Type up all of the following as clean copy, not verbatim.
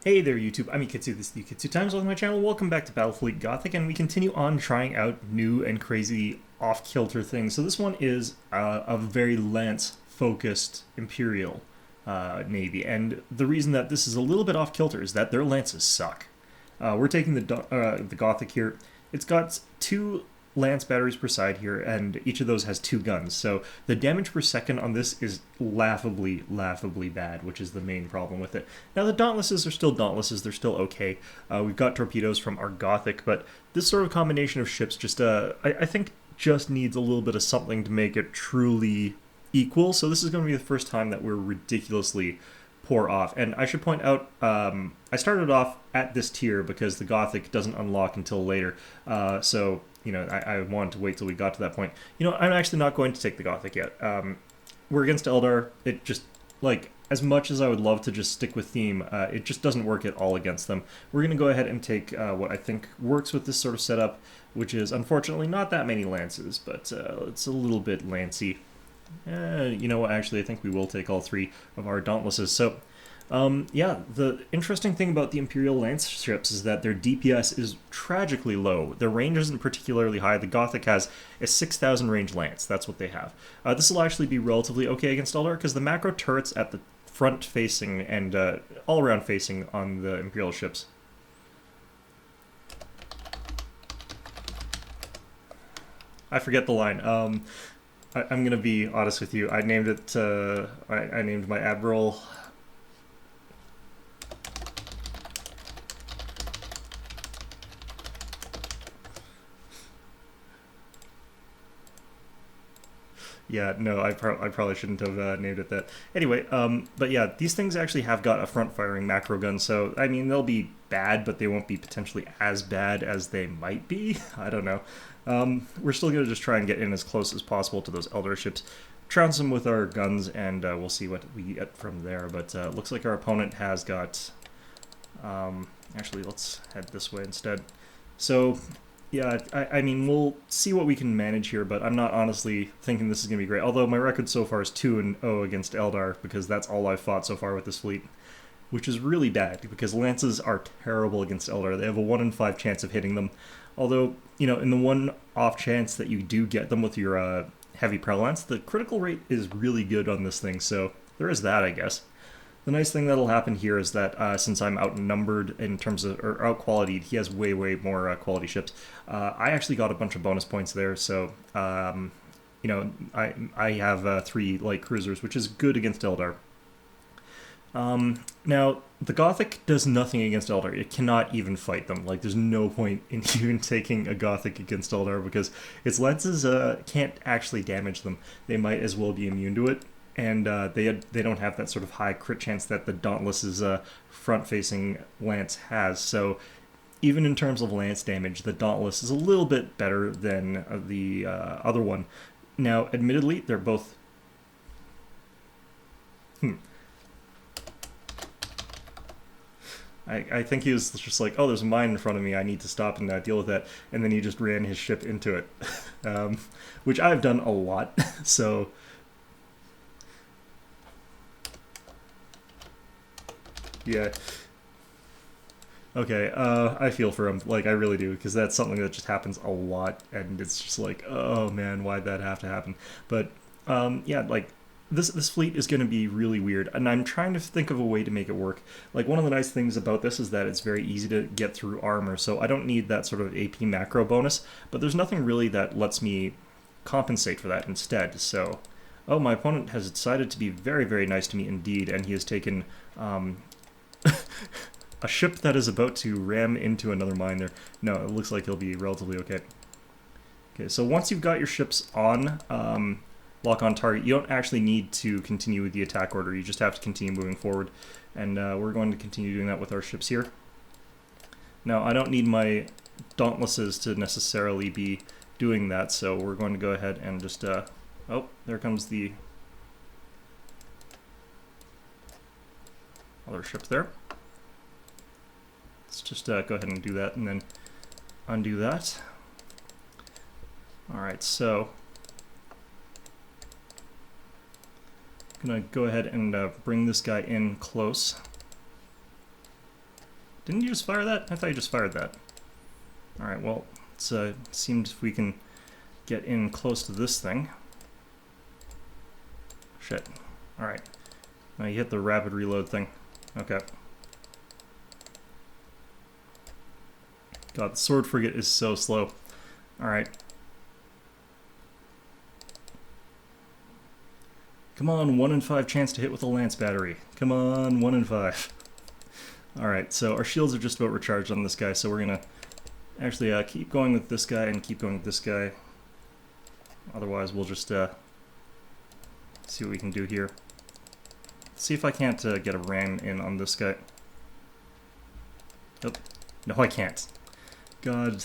Hey there YouTube, I'm Yukitsu, this is Yukitsu Times on my channel. Welcome back to Battlefleet Gothic, and we continue on trying out new and crazy off-kilter things. So this one is a very lance-focused Imperial navy, and the reason that this is a little bit off-kilter is that their lances suck. We're taking the Gothic here. It's got two lance batteries per side here, and each of those has two guns. So the damage per second on this is laughably bad, which is the main problem with it. Now the Dauntlesses are still Dauntlesses, they're still okay. We've got torpedoes from our Gothic, but this sort of combination of ships just, I think, just needs a little bit of something to make it truly equal. So this is going to be the first time that we're ridiculously poor off. And I should point out, I started off at this tier because the Gothic doesn't unlock until later. So I wanted to wait till we got to that point. I'm actually not going to take the Gothic yet. We're against Eldar. It just, like, as much as I would love to just stick with theme, it just doesn't work at all against them. We're going to go ahead and take what I think works with this sort of setup, which is unfortunately not that many lances, but it's a little bit lancy. You know what, actually, I think we will take all three of our Dauntlesses. So, yeah, the interesting thing about the Imperial Lance ships is that their DPS is tragically low. Their range isn't particularly high. The Gothic has a 6,000 range lance. That's what they have. This will actually be relatively okay against Eldar because the macro turrets at the front facing and all around facing on the Imperial ships. I forget the line. I'm gonna be honest with you. I named it. I named my admiral. Yeah, no, I probably shouldn't have named it that. Anyway, but yeah, these things actually have got a front-firing macro gun, so, I mean, they'll be bad, but they won't be potentially as bad as they might be. I don't know. We're still going to just try and get in as close as possible to those Eldar ships, trounce them with our guns, and we'll see what we get from there. But looks like our opponent has got... actually, let's head this way instead. So... yeah, I mean, we'll see what we can manage here, but I'm not honestly thinking this is going to be great. Although my record so far is 2-0 against Eldar, because that's all I've fought so far with this fleet. Which is really bad, because lances are terrible against Eldar. They have a 1 in 5 chance of hitting them. Although, in the one off chance that you do get them with your heavy prow lance, the critical rate is really good on this thing, so there is that, I guess. The nice thing that'll happen here is that since I'm outnumbered in terms of, or out-qualityed, he has way more quality ships. I actually got a bunch of bonus points there, so, I have 3 light cruisers, which is good against Eldar. Now, the Gothic does nothing against Eldar. It cannot even fight them. Like, there's no point in even taking a Gothic against Eldar, because its lances can't actually damage them. They might as well be immune to it. And they don't have that sort of high crit chance that the Dauntless's front-facing lance has. So even in terms of lance damage, the Dauntless is a little bit better than the other one. Now, admittedly, they're both... I think he was just like, oh, there's a mine in front of me, I need to stop and deal with that. And then he just ran his ship into it. Which I've done a lot, so... yeah. Okay, I feel for him. Like, I really do, because that's something that just happens a lot, and it's just like, oh man, why'd that have to happen? But, yeah, like, this fleet is going to be really weird, and I'm trying to think of a way to make it work. Like, one of the nice things about this is that it's very easy to get through armor, so I don't need that sort of AP macro bonus, but there's nothing really that lets me compensate for that instead, so... oh, my opponent has decided to be very nice to me indeed, and he has taken, a ship that is about to ram into another mine there. No, it looks like he'll be relatively okay. Okay, so once you've got your ships on lock on target, you don't actually need to continue with the attack order. You just have to continue moving forward. And we're going to continue doing that with our ships here. Now, I don't need my Dauntlesses to necessarily be doing that, so we're going to go ahead and just... oh, there comes the other ships there. Let's just go ahead and do that and then undo that. Alright, so I'm going to go ahead and bring this guy in close. Didn't you just fire that? I thought you just fired that. Alright, well, it's seems we can get in close to this thing. Shit. Alright. Now you hit the rapid reload thing. Okay. God, the sword frigate is so slow. Alright. Come on, 1 in 5 chance to hit with a lance battery. Come on, 1 in 5. Alright, so our shields are just about recharged on this guy, so we're gonna actually keep going with this guy and keep going with this guy. Otherwise, we'll just see what we can do here. See if I can't get a ram in on this guy. Nope. No, I can't. God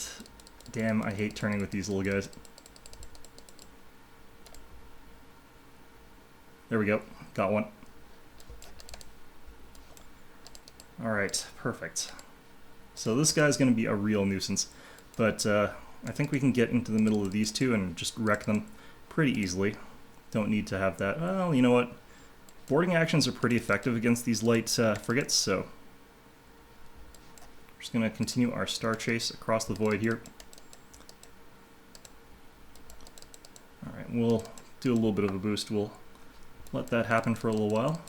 damn, I hate turning with these little guys. There we go. Got one. Alright, perfect. So this guy's going to be a real nuisance, but I think we can get into the middle of these two and just wreck them pretty easily. Don't need to have that. Well, you know what? Boarding actions are pretty effective against these light frigates, so we're just going to continue our star chase across the void here. Alright, we'll do a little bit of a boost. We'll let that happen for a little while.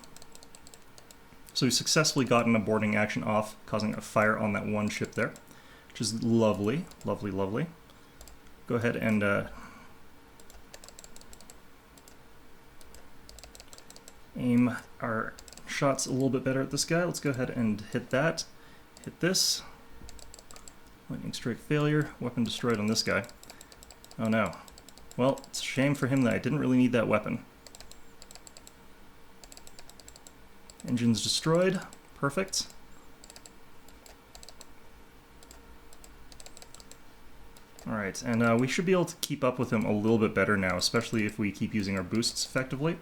So we've successfully gotten a boarding action off, causing a fire on that one ship there, which is lovely, lovely, lovely. Go ahead and aim our shots a little bit better at this guy. Let's go ahead and hit that. Hit this. Lightning strike failure. Weapon destroyed on this guy. Oh no. Well, it's a shame for him that I didn't really need that weapon. Engines destroyed. Perfect. Alright, and we should be able to keep up with him a little bit better now, especially if we keep using our boosts effectively.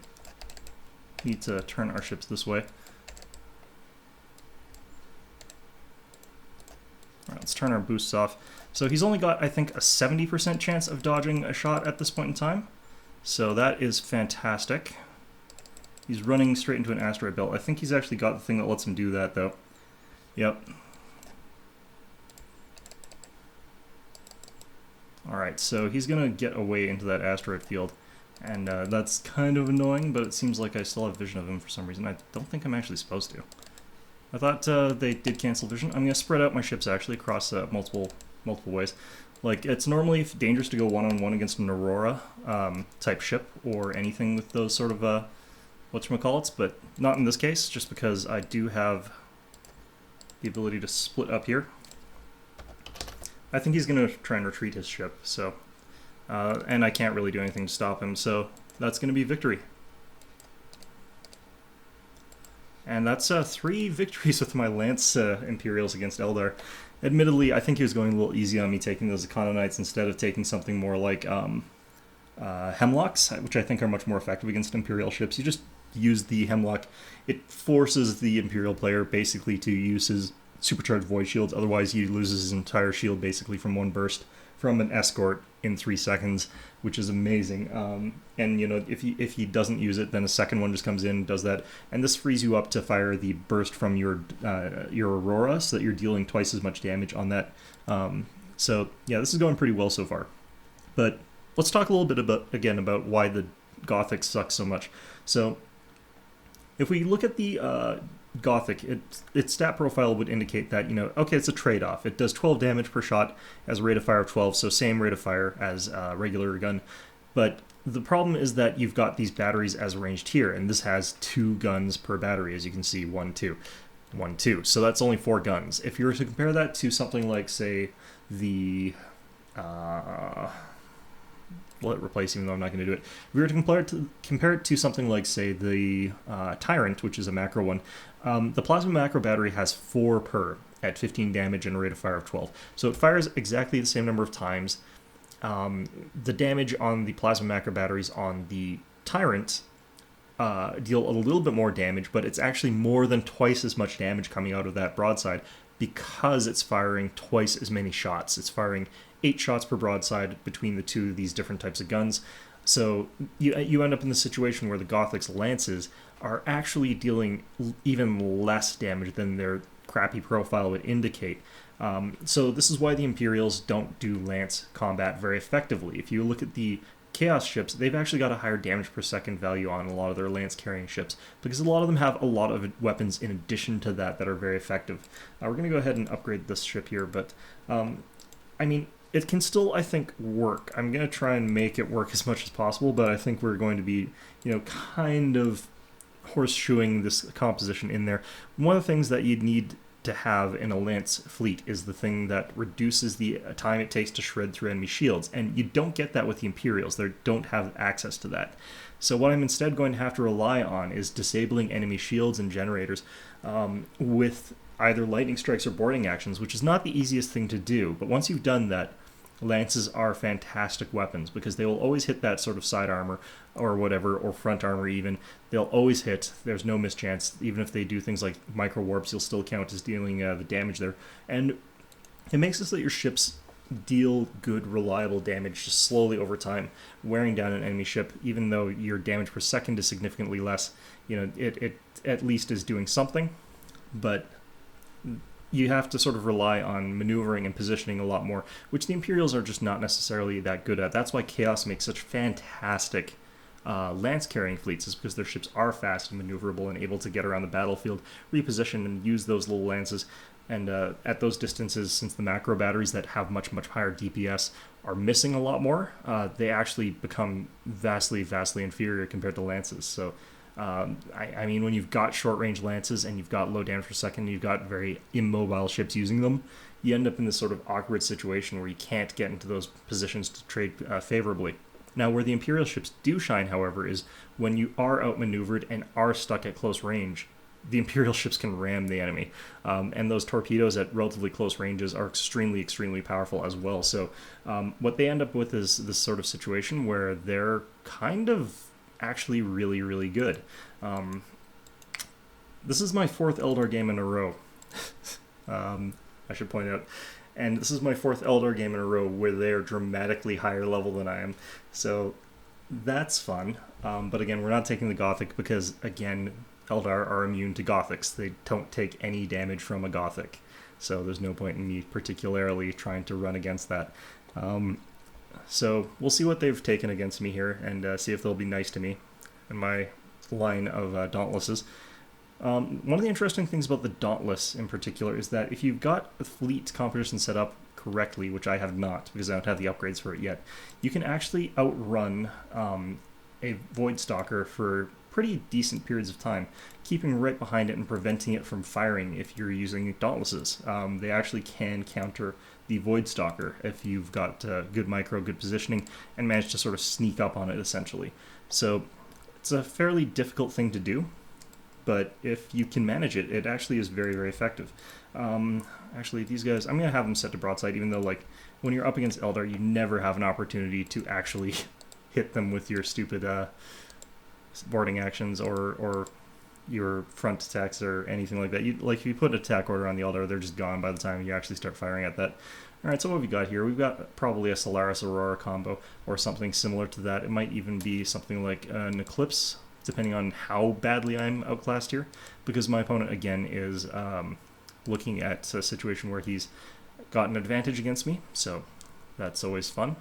Need to turn our ships this way. Alright, let's turn our boosts off. So he's only got, I think, a 70% chance of dodging a shot at this point in time. So that is fantastic. He's running straight into an asteroid belt. I think he's actually got the thing that lets him do that, though. Yep. Alright, so he's going to get away into that asteroid field. And that's kind of annoying, but it seems like I still have vision of him for some reason. I don't think I'm actually supposed to. I thought they did cancel vision. I'm going to spread out my ships, actually, across multiple ways. Like, it's normally dangerous to go one-on-one against an Aurora type ship, or anything with those sort of whatchamacallits, but not in this case, just because I do have the ability to split up here. I think he's going to try and retreat his ship, so... and I can't really do anything to stop him, so that's going to be victory. And that's 3 victories with my Lance Imperials against Eldar. Admittedly, I think he was going a little easy on me taking those Economites instead of taking something more like Hemlocks, which I think are much more effective against Imperial ships. You just use the Hemlock. It forces the Imperial player basically to use his supercharged void shields, otherwise he loses his entire shield basically from one burst from an escort in 3 seconds, which is amazing. And you know, if he doesn't use it, then a second one just comes in and does that, and this frees you up to fire the burst from your Aurora, so that you're dealing twice as much damage on that. So yeah, this is going pretty well so far. But let's talk a little bit about why the Gothic sucks so much. So if we look at the Gothic, its stat profile would indicate that, you know, okay, it's a trade-off. It does 12 damage per shot, as a rate of fire of 12, so same rate of fire as a regular gun. But the problem is that you've got these batteries as ranged here, and this has 2 guns per battery, as you can see, 1, 2, 1, 2. So that's only 4 guns. If you were to compare that to something like, say, the... let it replace, even though I'm not going to do it. If we were to compare it to something like, say, the Tyrant, which is a macro one, the plasma macro battery has 4 per at 15 damage and a rate of fire of 12. So it fires exactly the same number of times. The damage on the plasma macro batteries on the Tyrant deal a little bit more damage, but it's actually more than twice as much damage coming out of that broadside because it's firing twice as many shots. It's firing 8 shots per broadside between the 2 of these different types of guns. So you end up in the situation where the Gothic's lances are actually dealing even less damage than their crappy profile would indicate. So this is why the Imperials don't do lance combat very effectively. If you look at the Chaos ships, they've actually got a higher damage per second value on a lot of their lance carrying ships, because a lot of them have a lot of weapons in addition to that that are very effective. We're going to go ahead and upgrade this ship here, but I mean, it can still, I think, work. I'm going to try and make it work as much as possible, but I think we're going to be, kind of horseshoeing this composition in there. One of the things that you'd need to have in a lance fleet is the thing that reduces the time it takes to shred through enemy shields, and you don't get that with the Imperials. They don't have access to that. So what I'm instead going to have to rely on is disabling enemy shields and generators with either lightning strikes or boarding actions, which is not the easiest thing to do, but once you've done that, lances are fantastic weapons because they will always hit that sort of side armor or whatever, or front armor even. They'll always hit. There's no mischance. Even if they do things like micro warps, you'll still count as dealing the damage there. And it makes it so that your ships deal good, reliable damage just slowly over time, wearing down an enemy ship. Even though your damage per second is significantly less, it at least is doing something. But you have to sort of rely on maneuvering and positioning a lot more, which the Imperials are just not necessarily that good at. That's why Chaos makes such fantastic lance-carrying fleets, is because their ships are fast and maneuverable and able to get around the battlefield, reposition, and use those little lances. And at those distances, since the macro batteries that have much, much higher DPS are missing a lot more, they actually become vastly, vastly inferior compared to lances. So I mean, when you've got short-range lances and you've got low damage per second, and you've got very immobile ships using them, you end up in this sort of awkward situation where you can't get into those positions to trade favorably. Now, where the Imperial ships do shine, however, is when you are outmaneuvered and are stuck at close range, the Imperial ships can ram the enemy. And those torpedoes at relatively close ranges are extremely, extremely powerful as well. So what they end up with is this sort of situation where they're kind of actually really, really good. This is my 4th Eldar game in a row. I should point out. And this is my 4th Eldar game in a row where they are dramatically higher level than I am. So that's fun. But again, we're not taking the Gothic because, again, Eldar are immune to Gothics. They don't take any damage from a Gothic. So there's no point in me particularly trying to run against that. So we'll see what they've taken against me here and see if they'll be nice to me in my line of Dauntlesses. One of the interesting things about the Dauntless in particular is that if you've got a fleet composition set up correctly, which I have not because I don't have the upgrades for it yet, you can actually outrun a Void Stalker for pretty decent periods of time, keeping right behind it and preventing it from firing if you're using Dauntlesses. They actually can counter the Void Stalker if you've got good micro, good positioning, and manage to sort of sneak up on it, essentially. So it's a fairly difficult thing to do, but if you can manage it, it actually is very, very effective. Actually, these guys, I'm going to have them set to broadside, even though, like, when you're up against Eldar, you never have an opportunity to actually hit them with your stupid boarding actions or your front attacks or anything like that. If you put an attack order on the Eldar, they're just gone by the time you actually start firing at that. Alright, so what have we got here? We've got probably a Solaris Aurora combo or something similar to that. It might even be something like an Eclipse, depending on how badly I'm outclassed here, because my opponent, again, is looking at a situation where he's got an advantage against me, so that's always fun.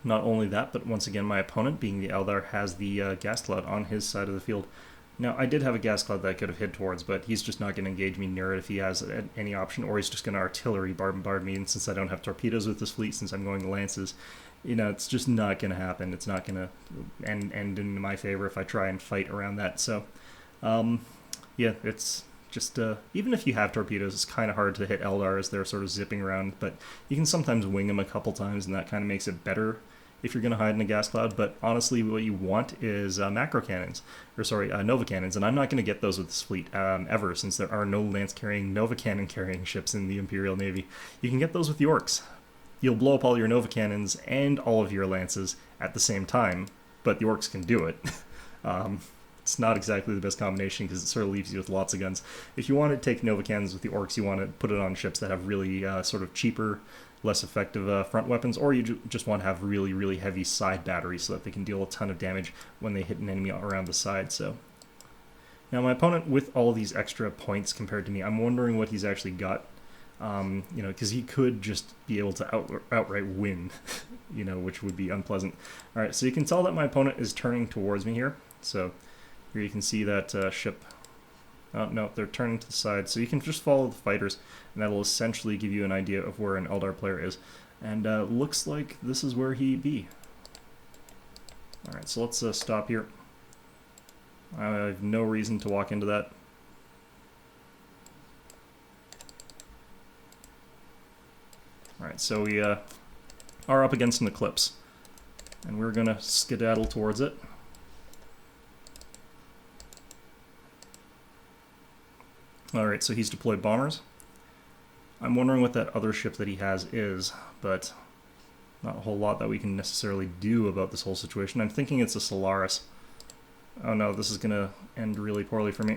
Not only that, but once again, my opponent, being the Eldar, has the gas cloud on his side of the field. Now, I did have a gas cloud that I could have hit towards, but he's just not going to engage me near it if he has any option, or he's just going to artillery bombard me, and since I don't have torpedoes with this fleet, since I'm going lances, it's just not going to happen. It's not going to end in my favor if I try and fight around that. So, yeah, it's just, even if you have torpedoes, it's kind of hard to hit Eldar as they're sort of zipping around, but you can sometimes wing them a couple times, and that kind of makes it better if you're going to hide in a gas cloud. But honestly, what you want is Nova cannons, and I'm not going to get those with this fleet ever, since there are no lance-carrying, Nova cannon-carrying ships in the Imperial Navy. You can get those with the Orcs. You'll blow up all your Nova cannons and all of your lances at the same time, but the Orcs can do it. It's not exactly the best combination because it sort of leaves you with lots of guns. If you want to take Nova cannons with the Orcs, you want to put it on ships that have really sort of cheaper, less effective front weapons, or you just want to have really, really heavy side batteries so that they can deal a ton of damage when they hit an enemy around the side. So Now my opponent, with all these extra points compared to me, I'm wondering what he's actually got. You know, because he could just be able to outright win, you know, which would be unpleasant. All right, so you can tell that my opponent is turning towards me here. So here you can see that ship. Oh, no, they're turning to the side. So you can just follow the fighters, and that'll essentially give you an idea of where an Eldar player is. And looks like this is where he be. All right, so let's stop here. I have no reason to walk into that. Alright, so we are up against an eclipse, and we're going to skedaddle towards it. Alright, so he's deployed bombers. I'm wondering what that other ship that he has is, but not a whole lot that we can necessarily do about this whole situation. I'm thinking it's a Solaris. Oh no, this is going to end really poorly for me.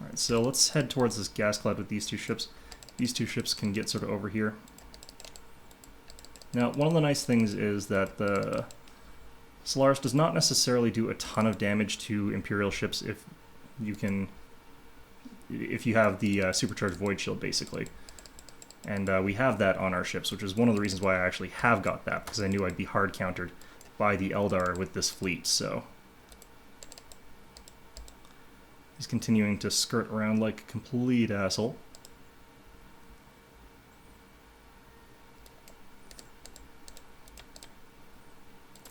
Alright, so let's head towards this gas cloud with these two ships. These two ships can get sort of over here. Now, one of the nice things is that the Solaris does not necessarily do a ton of damage to Imperial ships if you have the supercharged void shield, basically. And we have that on our ships, which is one of the reasons why I actually have got that, because I knew I'd be hard countered by the Eldar with this fleet, so... He's continuing to skirt around like a complete asshole.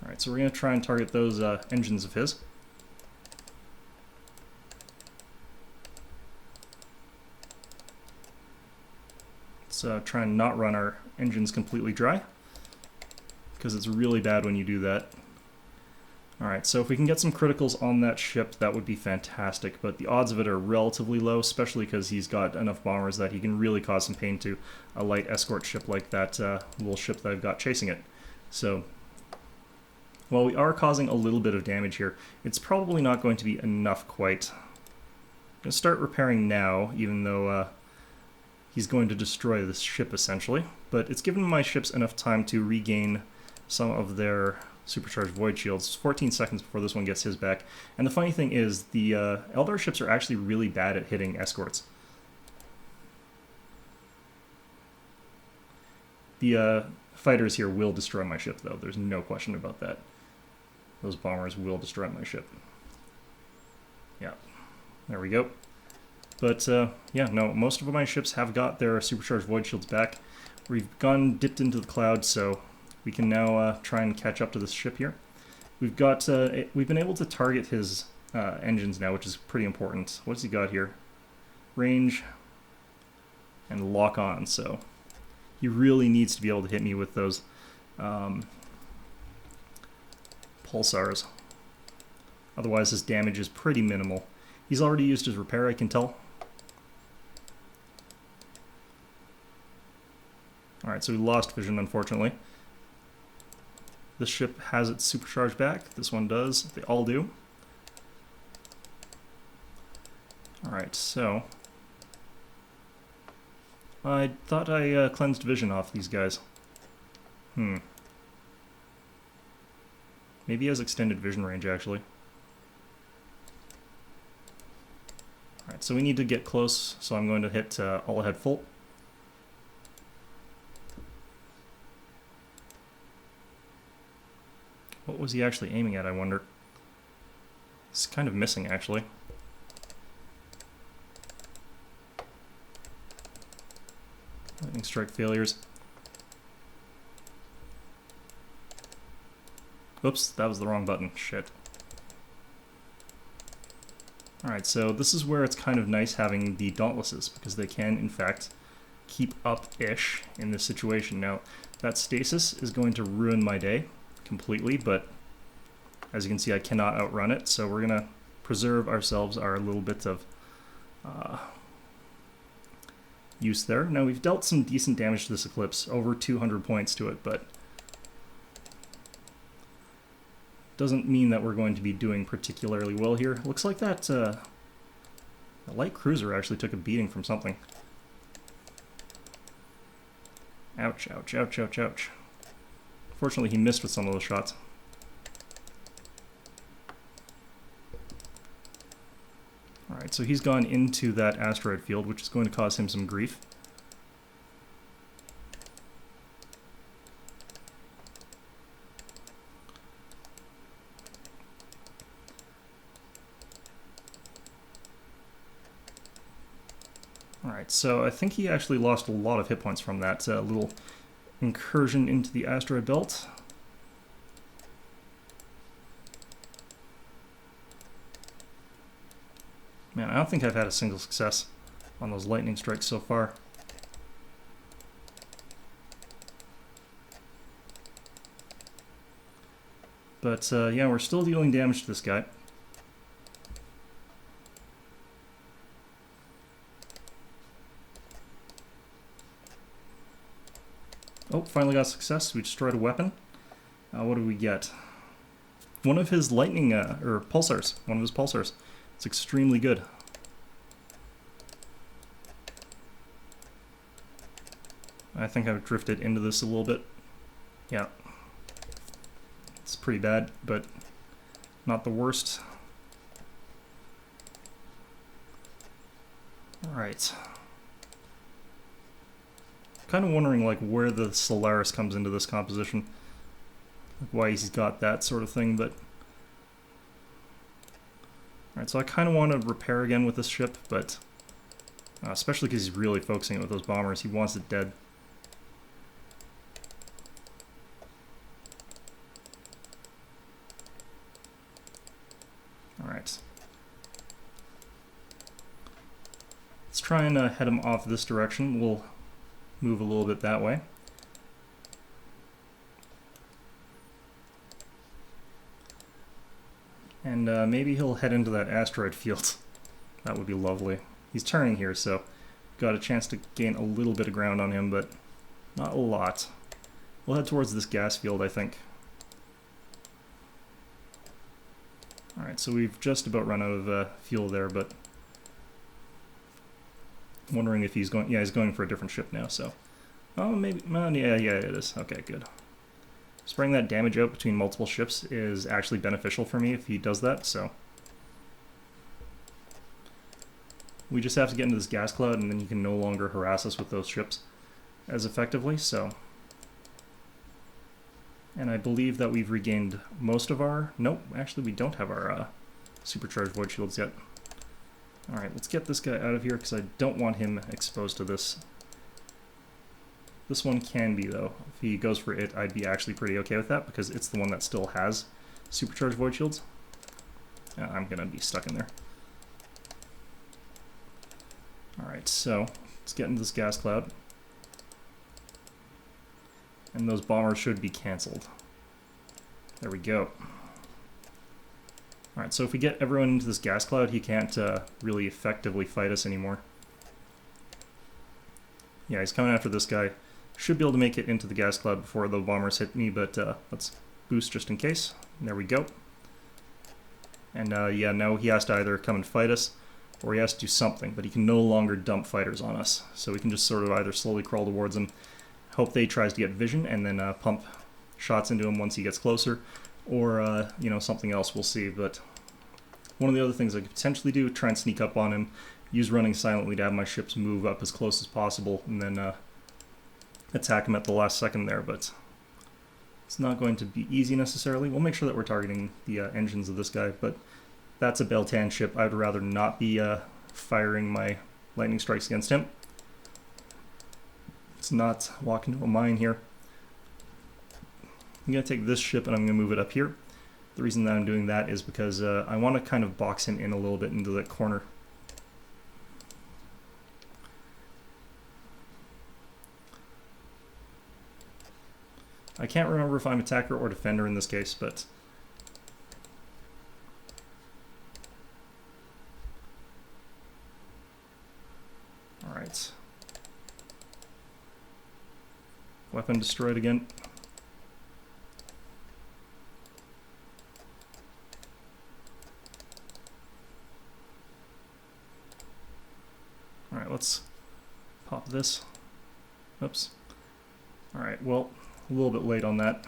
Alright, so we're going to try and target those engines of his. Let's try and not run our engines completely dry, because it's really bad when you do that. Alright, so if we can get some criticals on that ship, that would be fantastic, but the odds of it are relatively low, especially because he's got enough bombers that he can really cause some pain to a light escort ship like that little ship that I've got chasing it. So, while we are causing a little bit of damage here, it's probably not going to be enough quite. I'm going to start repairing now, even though he's going to destroy this ship essentially, but it's given my ships enough time to regain some of their supercharged void shields 14 seconds before this one gets his back. And the funny thing is, the Eldar ships are actually really bad at hitting escorts. The fighters here will destroy my ship, though. There's no question about that. Those bombers will destroy my ship. Yeah, there we go. But yeah, no, most of my ships have got their supercharged void shields back. We've dipped into the cloud, so we can now try and catch up to this ship here. We've been able to target his engines now, which is pretty important. What's he got here? Range and lock on, so he really needs to be able to hit me with those pulsars. Otherwise his damage is pretty minimal. He's already used his repair, I can tell. Alright, so we lost vision, unfortunately. This ship has its supercharge back. This one does. They all do. Alright, so... I thought I cleansed vision off these guys. Maybe he has extended vision range, actually. Alright, so we need to get close, so I'm going to hit all ahead full. What was he actually aiming at, I wonder? It's kind of missing, actually. Lightning strike failures. Oops, that was the wrong button. Shit. Alright, so this is where it's kind of nice having the Dauntlesses, because they can, in fact, keep up-ish in this situation. Now, that stasis is going to ruin my day completely, but as you can see, I cannot outrun it, so we're going to preserve ourselves our little bit of use there. Now, we've dealt some decent damage to this Eclipse, over 200 points to it, but doesn't mean that we're going to be doing particularly well here. Looks like that light cruiser actually took a beating from something. Ouch, ouch, ouch, ouch, ouch. Fortunately, he missed with some of those shots. Alright, so he's gone into that asteroid field, which is going to cause him some grief. Alright, so I think he actually lost a lot of hit points from that little incursion into the asteroid belt. Man, I don't think I've had a single success on those lightning strikes so far. But yeah, we're still dealing damage to this guy. Oh, finally got success. We destroyed a weapon. What do we get? One of his lightning, or pulsars. One of his pulsars. It's extremely good. I think I've drifted into this a little bit. Yeah. It's pretty bad, but not the worst. Alright. Kind of wondering like where the Solaris comes into this composition. Like why he's got that sort of thing, but... Alright, so I kind of want to repair again with this ship, but... especially because he's really focusing it with those bombers. He wants it dead. Alright. Let's try and head him off this direction. We'll move a little bit that way. And maybe he'll head into that asteroid field. That would be lovely. He's turning here, so got a chance to gain a little bit of ground on him, but not a lot. We'll head towards this gas field, I think. Alright, so we've just about run out of fuel there, but wondering if he's going... Yeah, he's going for a different ship now, so... Oh, maybe... yeah, it is. Okay, good. Spreading that damage out between multiple ships is actually beneficial for me if he does that, so... We just have to get into this gas cloud, and then you can no longer harass us with those ships as effectively, so... And I believe that we've regained most of our... Nope, actually we don't have our supercharged void shields yet. Alright, let's get this guy out of here, because I don't want him exposed to this. This one can be, though. If he goes for it, I'd be actually pretty okay with that, because it's the one that still has supercharged void shields. I'm going to be stuck in there. Alright, so let's get into this gas cloud. And those bombers should be cancelled. There we go. Alright, so if we get everyone into this gas cloud, he can't really effectively fight us anymore. Yeah, he's coming after this guy. Should be able to make it into the gas cloud before the bombers hit me, but let's boost just in case. There we go. And yeah, now he has to either come and fight us, or he has to do something, but he can no longer dump fighters on us. So we can just sort of either slowly crawl towards him, hope that he tries to get vision, and then pump shots into him once he gets closer, or, you know, something else, we'll see. But one of the other things I could potentially do, try and sneak up on him, use running silently to have my ships move up as close as possible, and then attack him at the last second there, but it's not going to be easy necessarily. We'll make sure that we're targeting the engines of this guy, but that's a Beltan ship. I'd rather not be firing my lightning strikes against him. Let's not walk into a mine here. I'm going to take this ship and I'm going to move it up here. The reason that I'm doing that is because I want to kind of box him in a little bit into that corner. I can't remember if I'm attacker or defender in this case, but... Alright. Weapon destroyed again. Alright, let's pop this. Oops. Alright, well, a little bit late on that.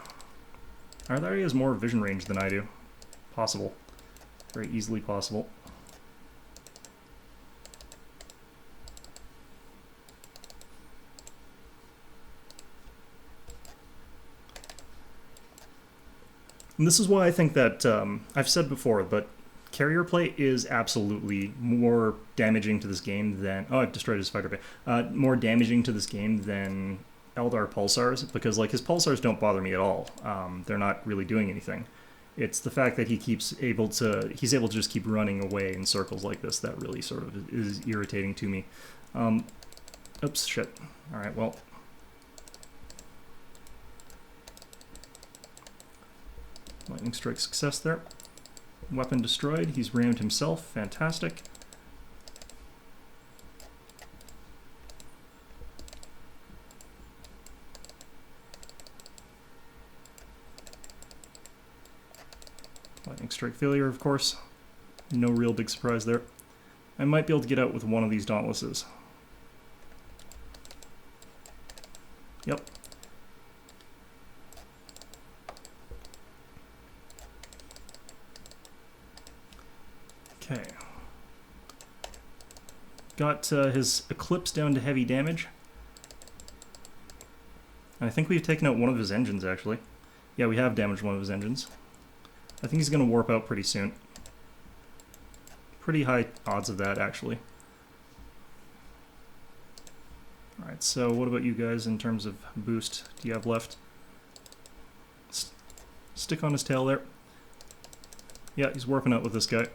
Alright, that already has more vision range than I do. Possible. Very easily possible. And this is why I think that, I've said before, but carrier play is absolutely more damaging to this game than... Oh, I've destroyed his fighter bay. More damaging to this game than Eldar Pulsars, because like his Pulsars don't bother me at all. They're not really doing anything. It's the fact that he's able to just keep running away in circles like this that really sort of is irritating to me. Oops, shit. Alright, well. Lightning strike success there. Weapon destroyed. He's rammed himself. Fantastic. Lightning strike failure, of course. No real big surprise there. I might be able to get out with one of these Dauntlesses. Yep. Okay. Got his Eclipse down to heavy damage. And I think we've taken out one of his engines, actually. Yeah, we have damaged one of his engines. I think he's going to warp out pretty soon. Pretty high odds of that, actually. Alright, so what about you guys in terms of boost? Do you have left? Stick on his tail there. Yeah, he's warping out with this guy.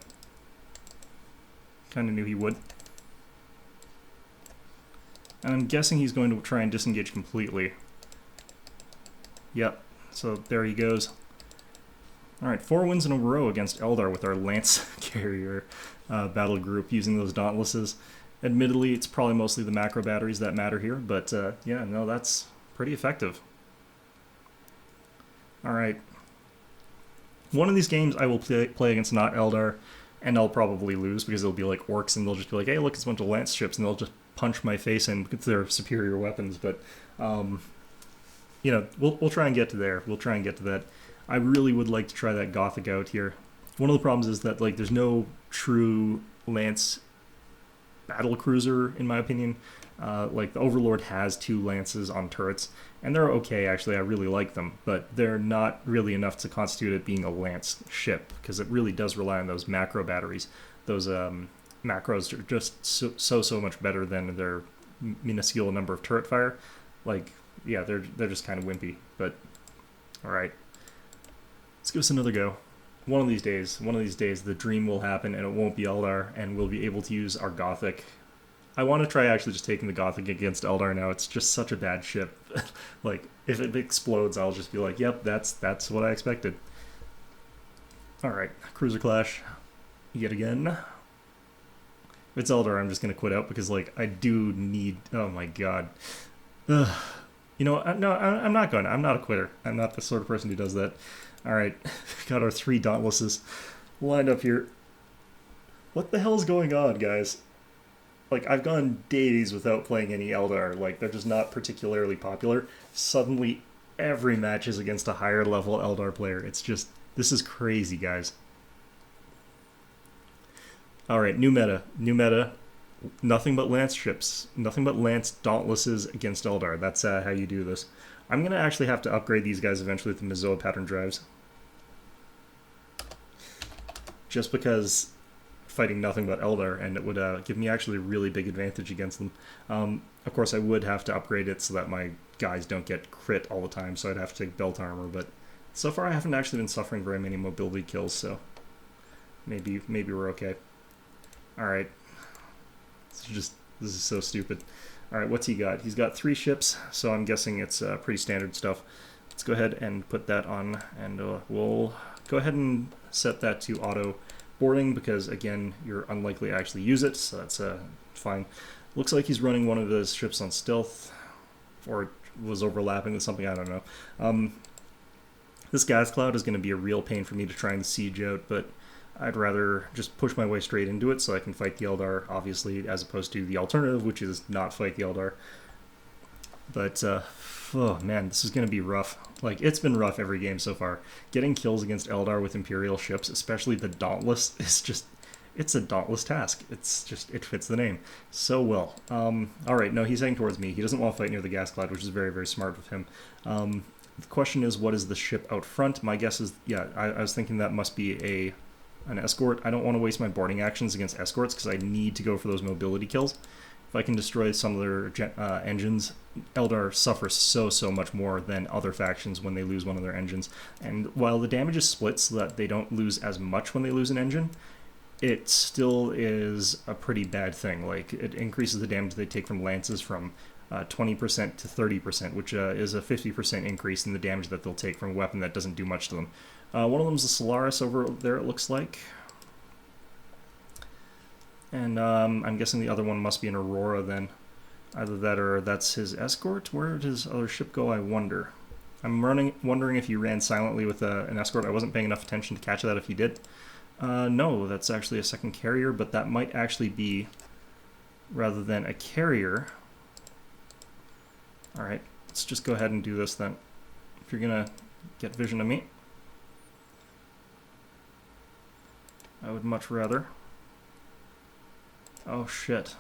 Kind of knew he would. And I'm guessing he's going to try and disengage completely. Yep, so there he goes. Alright, 4 wins in a row against Eldar with our Lance Carrier battle group using those Dauntlesses. Admittedly, it's probably mostly the macro batteries that matter here, but yeah, no, that's pretty effective. Alright. One of these games I will play against not Eldar, and I'll probably lose because they'll be like orcs and they'll just be like, hey, look, it's a bunch of lance ships, and they'll just punch my face in with their superior weapons, but, you know, we'll try and get to there. We'll try and get to that. I really would like to try that Gothic out here. One of the problems is that, like, there's no true lance battle cruiser, in my opinion. Like, the Overlord has 2 lances on turrets, and they're okay, actually. I really like them, but they're not really enough to constitute it being a lance ship, because it really does rely on those macro batteries. Those macros are just so much better than their minuscule number of turret fire. Like, yeah, they're just kind of wimpy, but alright. Let's give us another go. One of these days, the dream will happen, and it won't be Eldar, and we'll be able to use our Gothic. I want to try actually just taking the Gothic against Eldar now. It's just such a bad ship. Like, if it explodes, I'll just be like, yep, that's what I expected. Alright, Cruiser Clash. Yet again. If it's Eldar, I'm just going to quit out, because, like, I do need... Oh my god. Ugh. You know, no, I'm not going to. I'm not a quitter. I'm not the sort of person who does that. Alright, got our 3 Dauntlesses lined up here. What the hell's going on, guys? Like, I've gone days without playing any Eldar. Like, they're just not particularly popular. Suddenly, every match is against a higher level Eldar player. It's just... This is crazy, guys. Alright, new meta. New meta. Nothing but lance ships. Nothing but lance Dauntlesses against Eldar. That's how you do this. I'm going to actually have to upgrade these guys eventually with the Mizoa pattern drives. Just because fighting nothing but Eldar, and it would give me actually a really big advantage against them. Of course, I would have to upgrade it so that my guys don't get crit all the time, so I'd have to take belt armor, but so far I haven't actually been suffering very many mobility kills, so maybe we're okay. Alright. This is so stupid. Alright, what's he got? He's got 3 ships, so I'm guessing it's pretty standard stuff. Let's go ahead and put that on, and we'll go ahead and set that to auto boarding, because, again, you're unlikely to actually use it, so that's fine. Looks like he's running one of those ships on stealth, or was overlapping with something, I don't know. This gas cloud is going to be a real pain for me to try and siege out, but I'd rather just push my way straight into it so I can fight the Eldar, obviously, as opposed to the alternative, which is not fight the Eldar. But, oh man, this is going to be rough. Like, it's been rough every game so far. Getting kills against Eldar with Imperial ships, especially the Dauntless, is just... It's a dauntless task. It's just... It fits the name so well. Alright, no, he's heading towards me. He doesn't want to fight near the gas cloud, which is very, very smart of him. The question is, what is the ship out front? My guess is, yeah, I was thinking that must be an escort. I don't want to waste my boarding actions against escorts because I need to go for those mobility kills. If I can destroy some of their engines, Eldar suffers so much more than other factions when they lose one of their engines. And while the damage is split so that they don't lose as much when they lose an engine, it still is a pretty bad thing. Like, it increases the damage they take from lances from 20% to 30%, which is a 50% increase in the damage that they'll take from a weapon that doesn't do much to them. One of them is a Solaris over there, it looks like. And I'm guessing the other one must be an Aurora then. Either that or that's his escort. Where did his other ship go, I wonder? I'm wondering if he ran silently with an escort. I wasn't paying enough attention to catch that if he did. No, that's actually a second carrier, but that might actually be, rather than a carrier. Alright, let's just go ahead and do this then. If you're gonna get vision of me, I would much rather. Oh shit.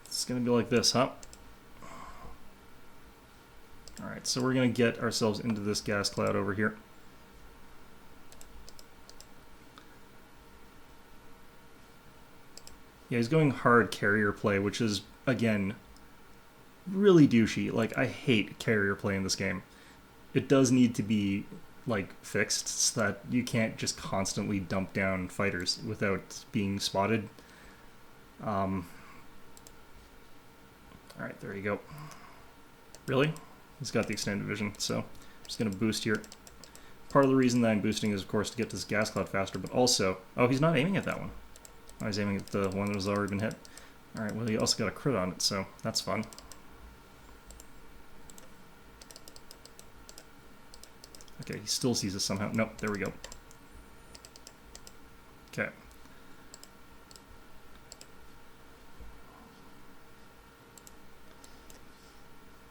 It's gonna be like this, huh? Alright, so we're gonna get ourselves into this gas cloud over here. Yeah, he's going hard carrier play, which is, again, really douchey. Like, I hate carrier play in this game. It does need to be, like, fixed so that you can't just constantly dump down fighters without being spotted. Alright, there you go. Really? He's got the extended vision, so I'm just going to boost here. Part of the reason that I'm boosting is, of course, to get this gas cloud faster, but also... Oh, he's not aiming at that one. I was aiming at the one that has already been hit. Alright, well, he also got a crit on it, so that's fun. Okay, he still sees us somehow. Nope, there we go. Okay.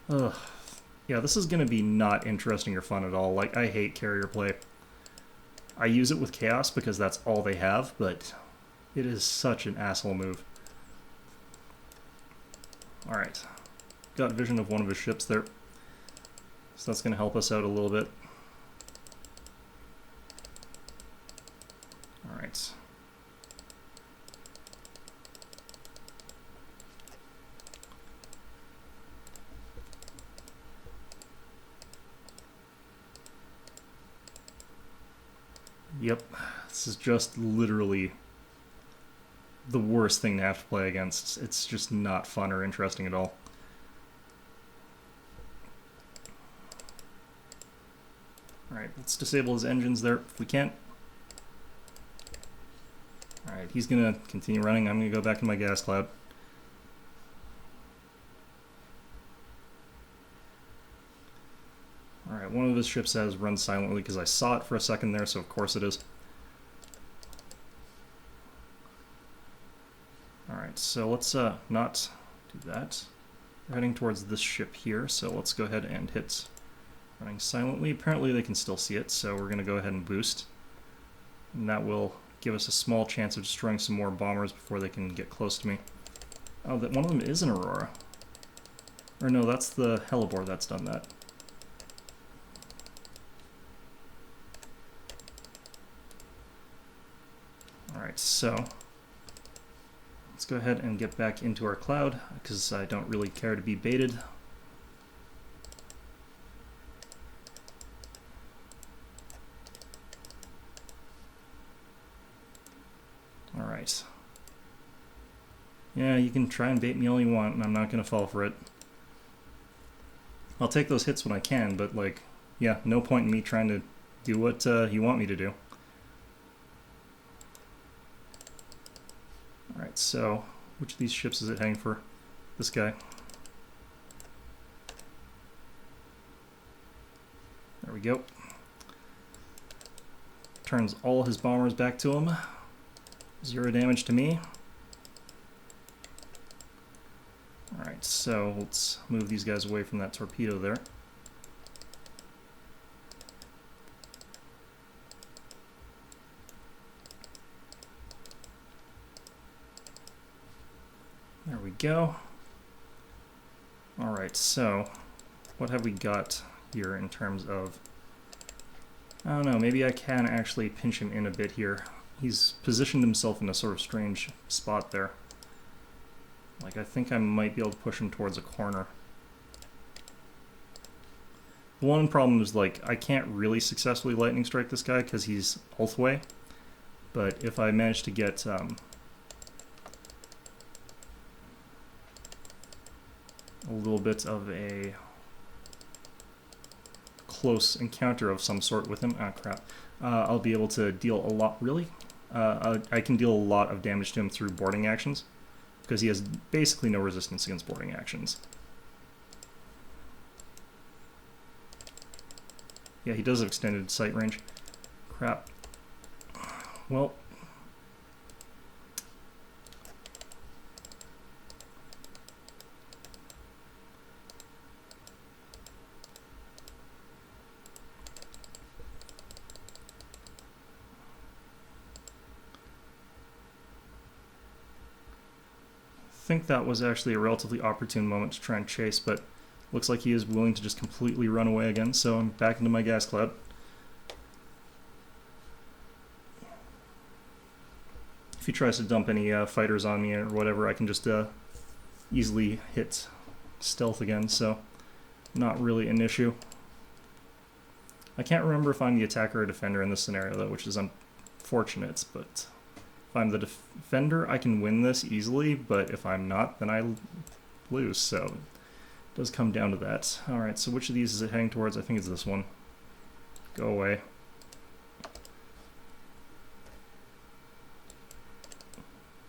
Ugh. Yeah, this is going to be not interesting or fun at all. Like, I hate carrier play. I use it with Chaos because that's all they have, but it is such an asshole move. Alright. Got vision of one of his ships there. So that's going to help us out a little bit. Alright. Yep, this is just literally the worst thing to have to play against. It's just not fun or interesting at all. Alright, let's disable his engines there if we can. Alright, he's gonna continue running. I'm gonna go back in my gas cloud. Alright, one of his ships has run silently because I saw it for a second there, so of course it is. Alright, so let's not do that. We're heading towards this ship here, so let's go ahead and hit running silently. Apparently they can still see it, so we're going to go ahead and boost. And that will give us a small chance of destroying some more bombers before they can get close to me. Oh, that one of them is an Aurora. Or no, that's the Hellebore that's done that. Alright, so let's go ahead and get back into our cloud, because I don't really care to be baited. Alright. Yeah, you can try and bait me all you want, and I'm not going to fall for it. I'll take those hits when I can, but, like, yeah, no point in me trying to do what you want me to do. Alright, so which of these ships is it heading for? This guy. There we go. Turns all his bombers back to him. 0 damage to me. Alright, so let's move these guys away from that torpedo there. There we go. Alright, so what have we got here in terms of... I don't know, maybe I can actually pinch him in a bit here. He's positioned himself in a sort of strange spot there. Like, I think I might be able to push him towards a corner. The one problem is, like, I can't really successfully lightning strike this guy because he's Ulthway. But if I manage to get a little bit of a close encounter of some sort with him, I'll be able to deal a lot, really? I can deal a lot of damage to him through boarding actions, because he has basically no resistance against boarding actions. Yeah, he does have extended sight range. Crap. Well... I think that was actually a relatively opportune moment to try and chase, but looks like he is willing to just completely run away again, so I'm back into my gas cloud. If he tries to dump any fighters on me or whatever, I can just easily hit stealth again, so not really an issue. I can't remember if I'm the attacker or defender in this scenario, though, which is unfortunate, but... If I'm the defender, I can win this easily, but if I'm not, then I lose, so it does come down to that. Alright, so which of these is it heading towards? I think it's this one. Go away.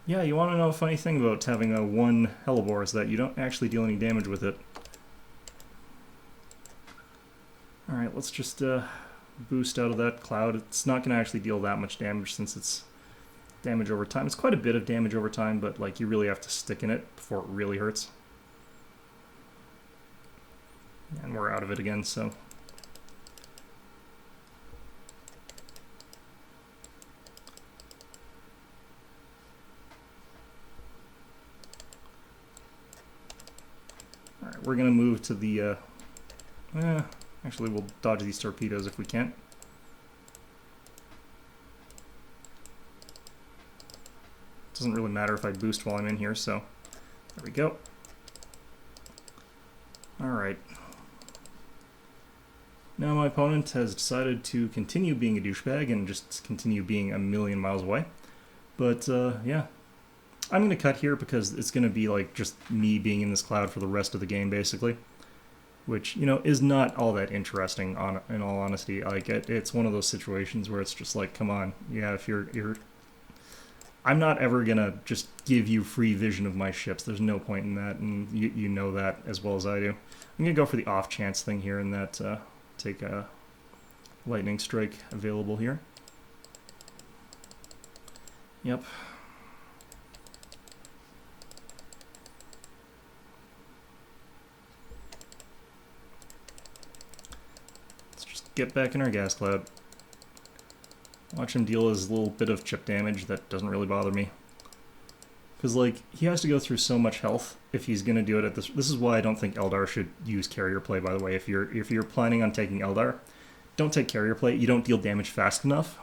Yeah, you want to know a funny thing about having a 1 Hellebore is that you don't actually deal any damage with it. Alright, let's just boost out of that cloud. It's not going to actually deal that much damage since it's damage over time. It's quite a bit of damage over time, but like you really have to stick in it before it really hurts. And we're out of it again, so... Alright, we're gonna move to the... actually, we'll dodge these torpedoes if we can. Doesn't really matter if I boost while I'm in here, so there we go. Alright. Now my opponent has decided to continue being a douchebag and just continue being a million miles away. But, yeah. I'm going to cut here because it's going to be like just me being in this cloud for the rest of the game, basically. Which, you know, is not all that interesting, in all honesty. Like, it's one of those situations where it's just like, come on, yeah, if you're I'm not ever gonna just give you free vision of my ships. There's no point in that, and you know that as well as I do. I'm gonna go for the off chance thing here, and that take a lightning strike available here. Yep. Let's just get back in our gas cloud. Watch him deal his little bit of chip damage. That doesn't really bother me. Because, like, he has to go through so much health if he's going to do it at this... This is why I don't think Eldar should use carrier play, by the way. If you're planning on taking Eldar, don't take carrier play. You don't deal damage fast enough.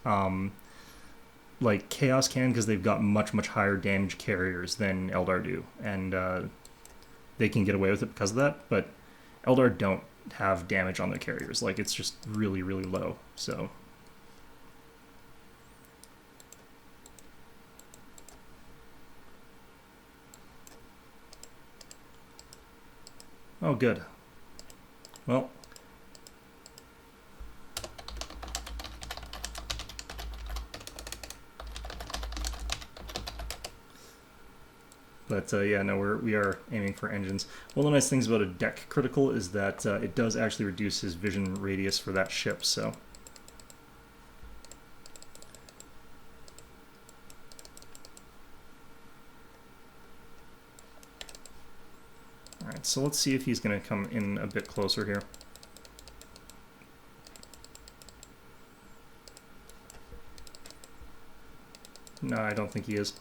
Like, Chaos can, because they've got much, much higher damage carriers than Eldar do. And they can get away with it because of that. But Eldar don't have damage on their carriers. Like, it's just really, really low. So... Oh, good. Well. But yeah, no, we are aiming for engines. One of the nice things about a deck critical is that it does actually reduce his vision radius for that ship, so... Alright, so let's see if he's going to come in a bit closer here. No, I don't think he is.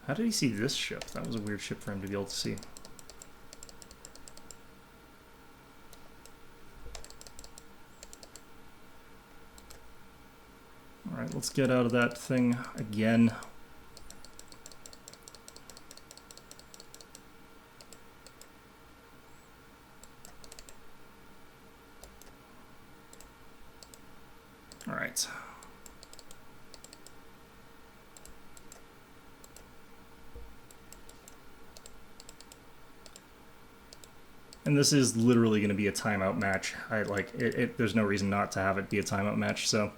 How did he see this ship? That was a weird ship for him to be able to see. Alright, let's get out of that thing again. Alright. And this is literally going to be a timeout match. I like it. There's no reason not to have it be a timeout match, so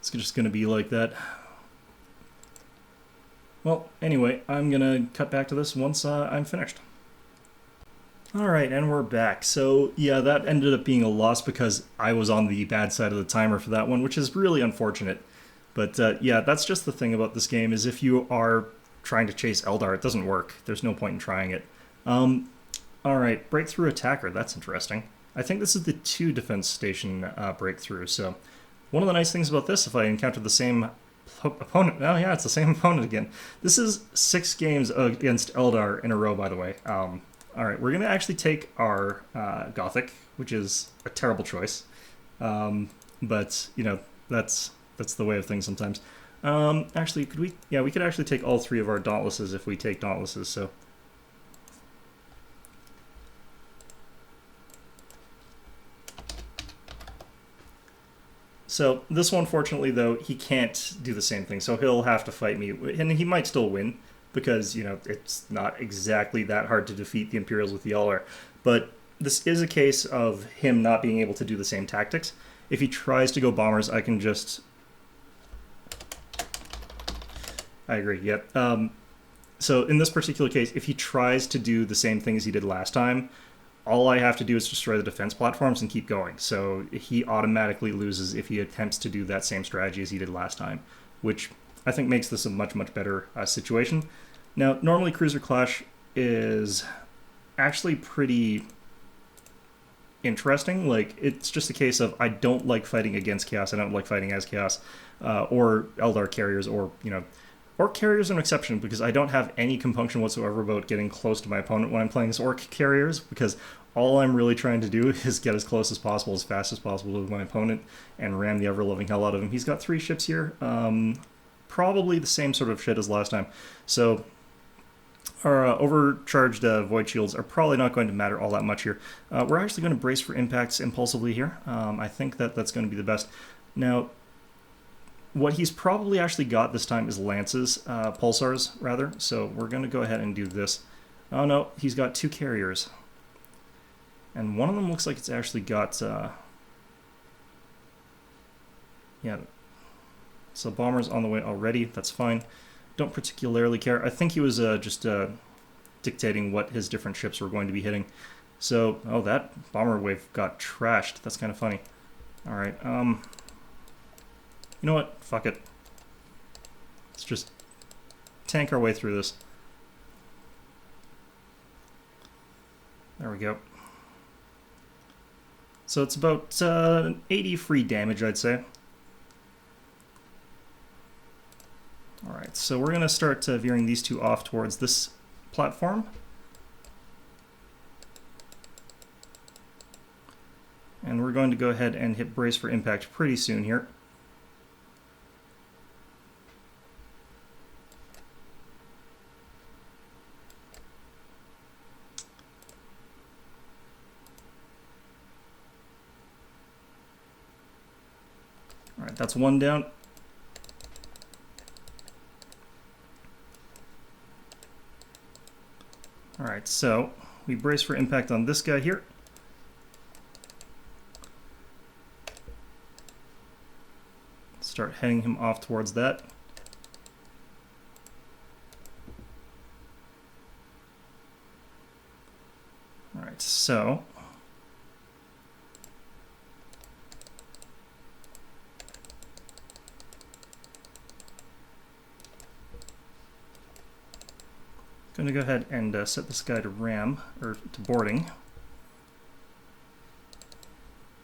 it's just going to be like that. Well, anyway, I'm going to cut back to this once I'm finished. Alright, and we're back. So, yeah, that ended up being a loss because I was on the bad side of the timer for that one, which is really unfortunate. But, yeah, that's just the thing about this game, is if you are trying to chase Eldar, it doesn't work. There's no point in trying it. Alright, breakthrough attacker, that's interesting. I think this is the 2 defense station breakthrough, so one of the nice things about this, if I encounter the same opponent, oh yeah, it's the same opponent again. This is 6 games against Eldar in a row, by the way. Alright, we're going to actually take our Gothic, which is a terrible choice. But, you know, that's the way of things sometimes. Actually, could we... Yeah, we could actually take all 3 of our Dauntlesses if we take Dauntlesses, so... So, this one, fortunately, though, he can't do the same thing, so he'll have to fight me, and he might still win, because, you know, it's not exactly that hard to defeat the Imperials with the Yallar. But this is a case of him not being able to do the same tactics. If he tries to go bombers, I can just... I agree, yep. So in this particular case, if he tries to do the same thing as he did last time, all I have to do is destroy the defense platforms and keep going. So he automatically loses if he attempts to do that same strategy as he did last time, which I think makes this a much, much better situation. Now, normally Cruiser Clash is actually pretty interesting. Like, it's just a case of I don't like fighting against Chaos, I don't like fighting as Chaos, or Eldar carriers, or, you know, Orc carriers are an exception because I don't have any compunction whatsoever about getting close to my opponent when I'm playing as Orc carriers, because all I'm really trying to do is get as close as possible, as fast as possible with my opponent, and ram the ever-loving hell out of him. He's got 3 ships here, probably the same sort of shit as last time. So our overcharged Void Shields are probably not going to matter all that much here. We're actually going to brace for impacts impulsively here. I think that's going to be the best. Now, what he's probably actually got this time is Lances, Pulsars, rather. So we're going to go ahead and do this. Oh no, he's got 2 carriers. And one of them looks like it's actually got... yeah. So bombers on the way already, that's fine. Don't particularly care. I think he was just dictating what his different ships were going to be hitting. So, oh, that bomber wave got trashed. That's kind of funny. Alright, you know what? Fuck it. Let's just tank our way through this. There we go. So it's about 80 free damage, I'd say. Alright, so we're going to start veering these 2 off towards this platform. And we're going to go ahead and hit brace for impact pretty soon here. Alright, that's 1 down. Alright, so we brace for impact on this guy here. Start heading him off towards that. Alright, so going to go ahead and set this guy to ram, or to boarding.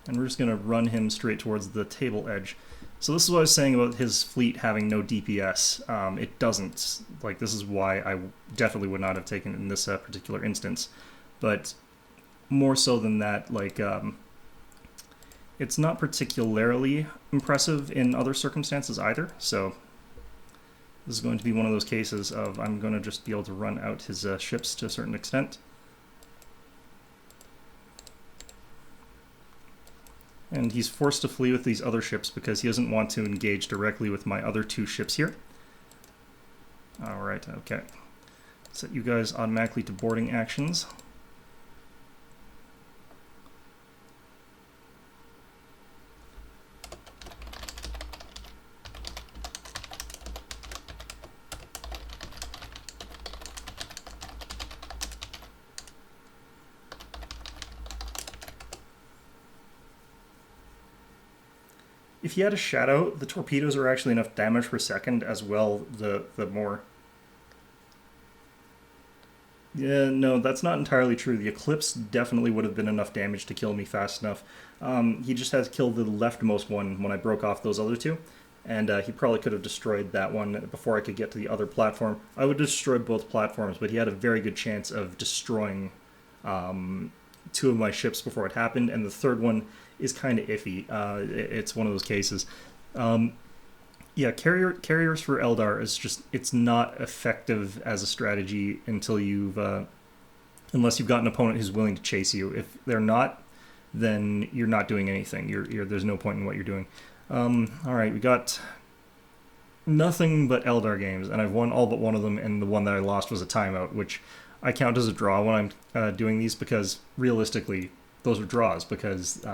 And we're just going to run him straight towards the table edge. So this is what I was saying about his fleet having no DPS. It doesn't. Like, this is why I definitely would not have taken it in this particular instance. But more so than that, like, It's not particularly impressive in other circumstances either, so this is going to be one of those cases of I'm going to just be able to run out his ships to a certain extent. And he's forced to flee with these other ships because he doesn't want to engage directly with my other 2 ships here. Alright, okay. Set you guys automatically to boarding actions. If he had a shadow, the torpedoes are actually enough damage per second as well, the more... Yeah, no, that's not entirely true. The Eclipse definitely would have been enough damage to kill me fast enough. He just has killed the leftmost one when I broke off those other 2, and he probably could have destroyed that one before I could get to the other platform. I would destroy both platforms, but he had a very good chance of destroying 2 of my ships before it happened, and the third one is kind of iffy. It's one of those cases. Yeah, carriers for Eldar is just, it's not effective as a strategy until you've, unless you've got an opponent who's willing to chase you. If they're not, then you're not doing anything. There's no point in what you're doing. Alright, we got nothing but Eldar games, and I've won all but one of them, and the one that I lost was a timeout, which I count as a draw when I'm doing these, because realistically, those are draws, because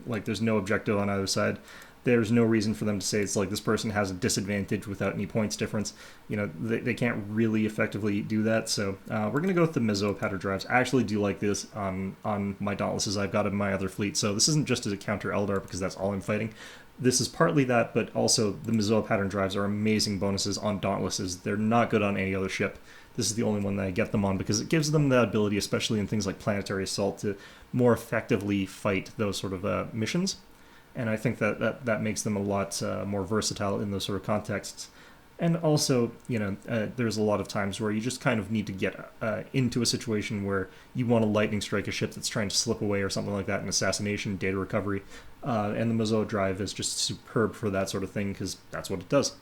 like there's no objective on either side. There's no reason for them to say it's like this person has a disadvantage without any points difference. You know, they can't really effectively do that. So we're going to go with the Mizo pattern drives. I actually do like this on my Dauntlesses I've got in my other fleet. So this isn't just as a counter Eldar because that's all I'm fighting. This is partly that, but also the Mizo pattern drives are amazing bonuses on Dauntlesses. They're not good on any other ship. This is the only one that I get them on because it gives them the ability, especially in things like Planetary Assault, to more effectively fight those sort of missions. And I think that makes them a lot more versatile in those sort of contexts. And also, you know, there's a lot of times where you just kind of need to get into a situation where you want to lightning strike a ship that's trying to slip away or something like that, an assassination, data recovery. And the Mizo drive is just superb for that sort of thing because that's what it does.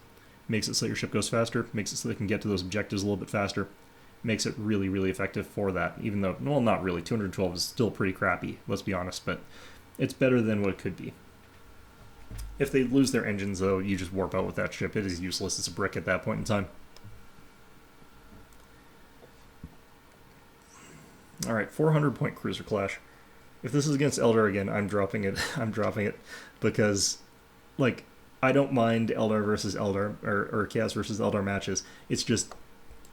Makes it so your ship goes faster, makes it so they can get to those objectives a little bit faster, makes it really, really effective for that, even though, well, not really. 212 is still pretty crappy, let's be honest, but it's better than what it could be. If they lose their engines, though, you just warp out with that ship. It is useless. It's a brick at that point in time. Alright, 400-point cruiser clash. If this is against Eldar again, I'm dropping it. I'm dropping it because, like, I don't mind Eldar versus Eldar, or Chaos versus Eldar matches. It's just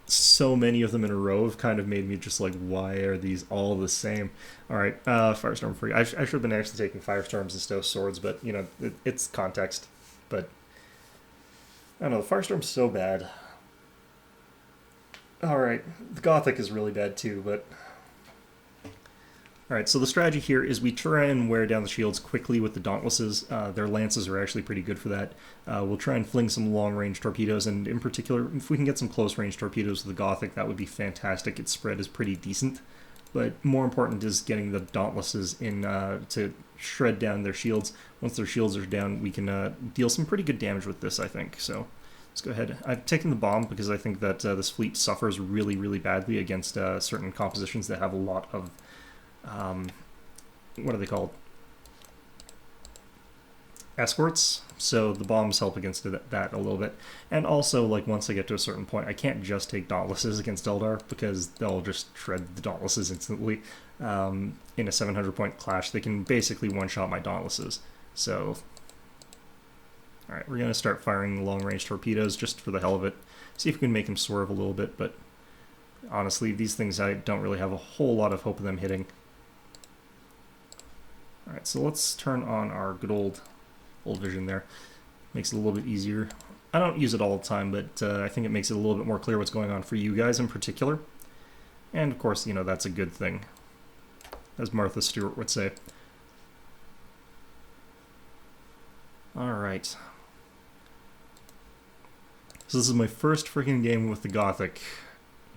so many of them in a row have kind of made me just like, why are these all the same? Alright, Firestorm free. I should have been actually taking Firestorms instead of swords, but, you know, it's context. But, I don't know, the Firestorm's so bad. Alright, the Gothic is really bad too, but... Alright, so the strategy here is we try and wear down the shields quickly with the Dauntlesses. Their lances are actually pretty good for that. We'll try and fling some long-range torpedoes, and in particular, if we can get some close-range torpedoes with the Gothic, that would be fantastic. Its spread is pretty decent. But more important is getting the Dauntlesses in to shred down their shields. Once their shields are down, we can deal some pretty good damage with this, I think. So let's go ahead. I've taken the bomb because I think that this fleet suffers really, really badly against certain compositions that have a lot of... what are they called? Escorts. So the bombs help against that a little bit. And also, like, once I get to a certain point, I can't just take Dauntlesses against Eldar because they'll just shred the Dauntlesses instantly. In a 700-point clash, they can basically one-shot my Dauntlesses. So, alright, we're going to start firing long-range torpedoes just for the hell of it. See if we can make them swerve a little bit, but honestly, these things, I don't really have a whole lot of hope of them hitting. Alright, so let's turn on our good old vision there. Makes it a little bit easier. I don't use it all the time, but I think it makes it a little bit more clear what's going on for you guys in particular. And of course, you know, that's a good thing, as Martha Stewart would say. Alright. So this is my first freaking game with the Gothic.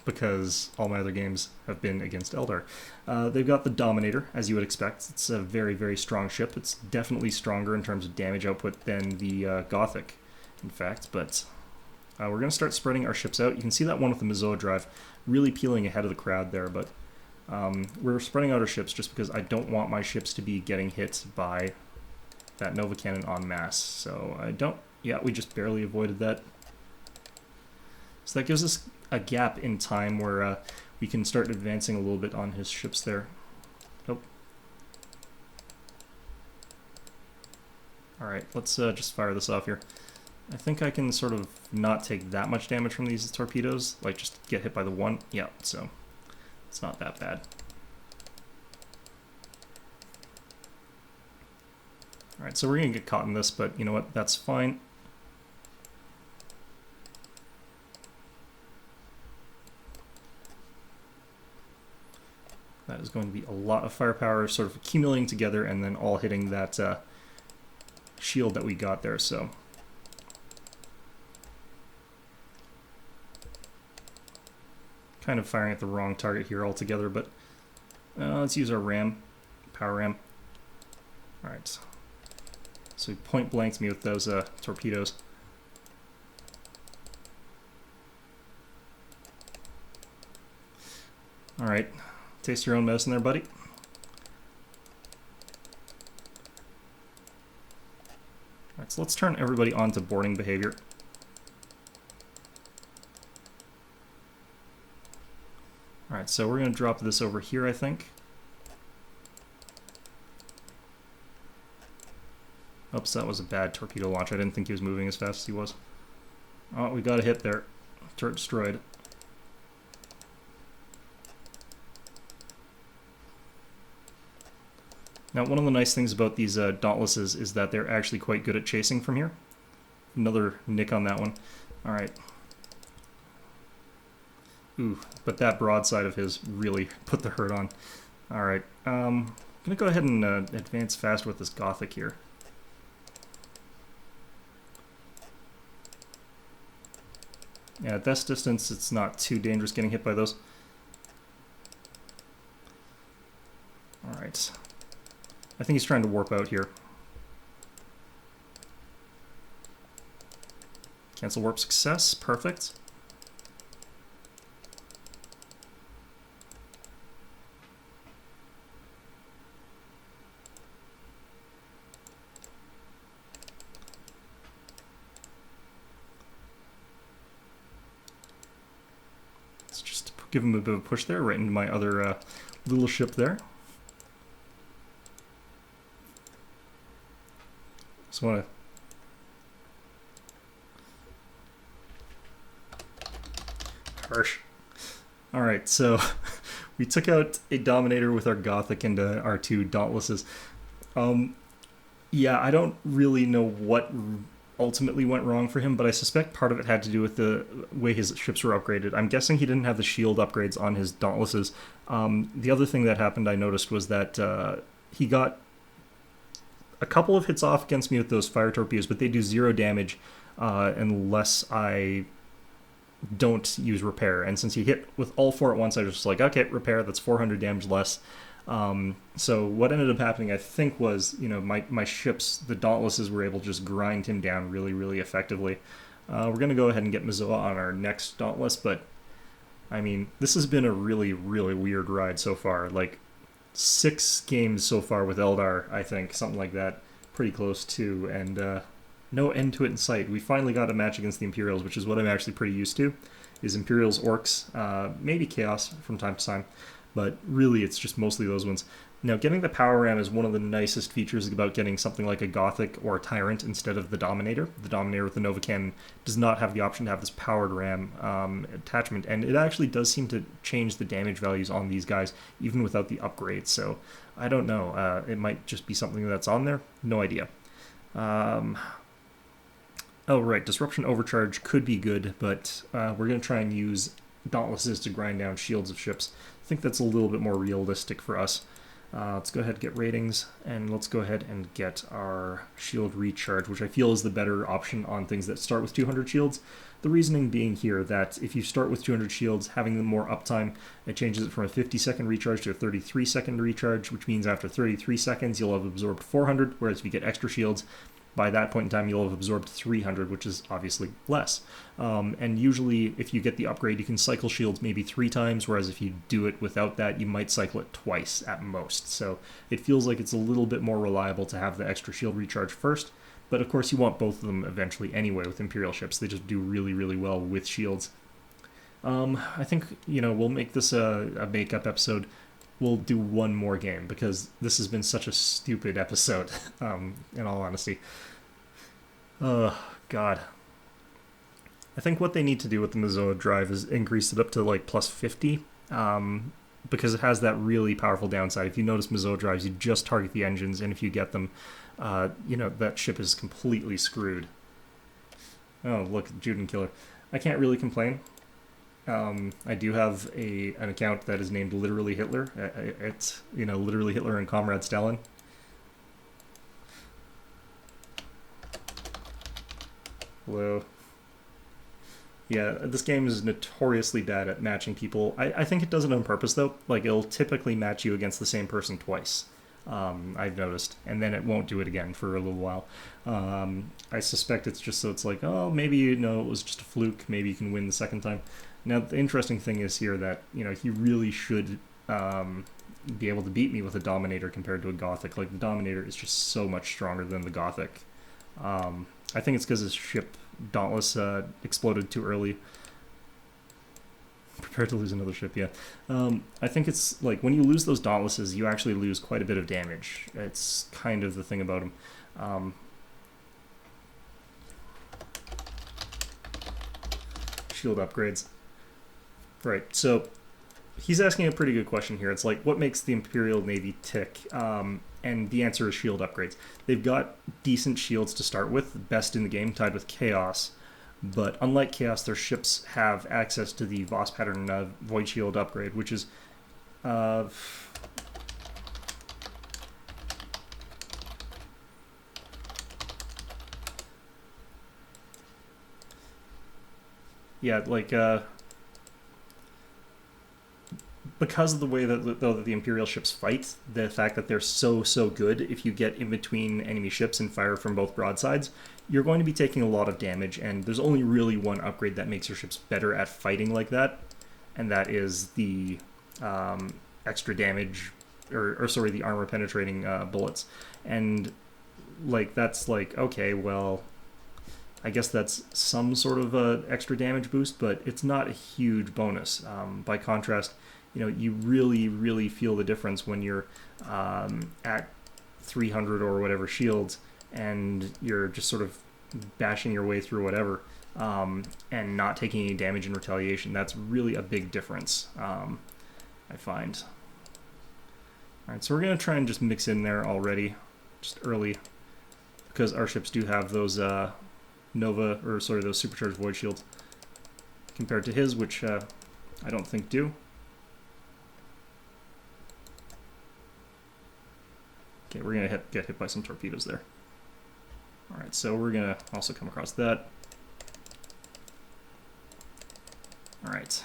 because all my other games have been against Eldar. They've got the Dominator, as you would expect. It's a very, very strong ship. It's definitely stronger in terms of damage output than the Gothic, in fact, but we're going to start spreading our ships out. You can see that one with the Mizoa drive really peeling ahead of the crowd there, but we're spreading out our ships just because I don't want my ships to be getting hit by that Nova Cannon en masse. So I don't... Yeah, we just barely avoided that. So that gives us a gap in time where we can start advancing a little bit on his ships there. Oh. Alright, let's just fire this off here. I think I can sort of not take that much damage from these torpedoes, like just get hit by the one. Yeah, so it's not that bad. Alright, so we're going to get caught in this, but you know what, that's fine. That is going to be a lot of firepower sort of accumulating together and then all hitting that shield that we got there, so... Kind of firing at the wrong target here altogether, but let's use our ram, power ram. Alright, so he point blanked me with those torpedoes. Alright, taste your own medicine there, buddy. Alright, so let's turn everybody on to boarding behavior. Alright, so we're going to drop this over here, I think. Oops, that was a bad torpedo launch. I didn't think he was moving as fast as he was. Oh, we got a hit there. Turret destroyed. Now, one of the nice things about these Dauntlesses is that they're actually quite good at chasing from here. Another nick on that one. Alright. Ooh, but that broadside of his really put the hurt on. Alright, I'm going to go ahead and advance fast with this Gothic here. Yeah, at this distance, it's not too dangerous getting hit by those. Alright. I think he's trying to warp out here. Cancel warp success, perfect. Let's just give him a bit of a push there, right into my other little ship there. Just want to... Harsh. Alright, so we took out a Dominator with our Gothic and our two Dauntlesses. Yeah, I don't really know what ultimately went wrong for him, but I suspect part of it had to do with the way his ships were upgraded. I'm guessing he didn't have the shield upgrades on his Dauntlesses. The other thing that happened I noticed was that he got a couple of hits off against me with those fire torpedoes, but they do 0 damage unless I don't use repair. And since he hit with all 4 at once, I was just like, okay, repair, that's 400 damage less. So what ended up happening, I think, was, you know, my ships, the Dauntlesses, were able to just grind him down really, really effectively. We're going to go ahead and get Mizoa on our next Dauntless, but, I mean, this has been a really, really weird ride so far. Like, 6 games so far with Eldar, I think, something like that, pretty close to, and no end to it in sight. We finally got a match against the Imperials, which is what I'm actually pretty used to, is Imperials, Orcs, maybe Chaos from time to time, but really it's just mostly those ones. Now, getting the power ram is one of the nicest features about getting something like a Gothic or a Tyrant instead of the Dominator. The Dominator with the Nova Cannon does not have the option to have this powered ram attachment, and it actually does seem to change the damage values on these guys, even without the upgrades. So, I don't know. It might just be something that's on there. No idea. Oh, right. Disruption Overcharge could be good, but we're going to try and use Dauntlesses to grind down shields of ships. I think that's a little bit more realistic for us. Let's go ahead and get ratings, and let's go ahead and get our shield recharge, which I feel is the better option on things that start with 200 shields. The reasoning being here that if you start with 200 shields, having more uptime, it changes it from a 50-second recharge to a 33-second recharge, which means after 33 seconds you'll have absorbed 400, whereas if you get extra shields, by that point in time you'll have absorbed 300, which is obviously less. And usually if you get the upgrade, you can cycle shields maybe 3 times, whereas if you do it without that, you might cycle it twice at most. So it feels like it's a little bit more reliable to have the extra shield recharge first. But of course you want both of them eventually anyway with Imperial ships. They just do really, really well with shields. I think, we'll make this a makeup episode. We'll do one more game because this has been such a stupid episode, in all honesty. Oh, God. I think what they need to do with the Mazoa drive is increase it up to like plus 50, because it has that really powerful downside. If you notice Mazoa drives, you just target the engines, and if you get them, that ship is completely screwed. Oh, look, Juden Killer. I can't really complain. I do have an account that is named Literally Hitler. It's, Literally Hitler and Comrade Stalin. Hello. Yeah, this game is notoriously bad at matching people. I think it does it on purpose, though. Like, it'll typically match you against the same person twice. I've noticed, and then it won't do it again for a little while. I suspect it's just so it's like, oh, maybe it was just a fluke. Maybe you can win the second time. Now, the interesting thing is here that he really should be able to beat me with a Dominator compared to a Gothic. Like, the Dominator is just so much stronger than the Gothic. I think it's because his ship Dauntless exploded too early. Prepared to lose another ship, yeah. I think it's like when you lose those Dauntlesses, you actually lose quite a bit of damage. It's kind of the thing about him. Shield upgrades. Right, so he's asking a pretty good question here. It's like, what makes the Imperial Navy tick? And the answer is shield upgrades. They've got decent shields to start with, best in the game, tied with Chaos. But unlike Chaos, their ships have access to the Voss pattern Void Shield upgrade, which is... yeah, like... because of the way that the Imperial ships fight, the fact that they're so good, if you get in between enemy ships and fire from both broadsides, you're going to be taking a lot of damage, and there's only really one upgrade that makes your ships better at fighting like that, and that is the extra damage, or sorry, the armor penetrating bullets. And like, that's like, okay, well, I guess that's some sort of extra damage boost, but it's not a huge bonus. By contrast, you really feel the difference when you're at 300 or whatever shields, and you're just sort of bashing your way through whatever, and not taking any damage in retaliation. That's really a big difference, I find. Alright, so we're going to try and just mix in there already, just early, because our ships do have those those supercharged void shields, compared to his, which I don't think do. Okay, we're going to get hit by some torpedoes there. Alright, so we're going to also come across that. Alright.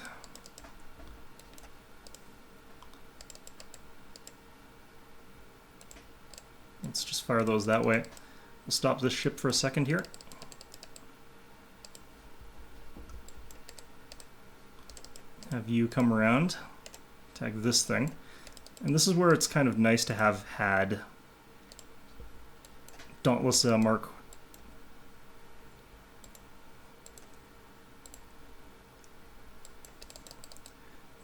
Let's just fire those that way. We'll stop this ship for a second here. Have you come around, tag this thing. And this is where it's kind of nice to have had Dauntless Mark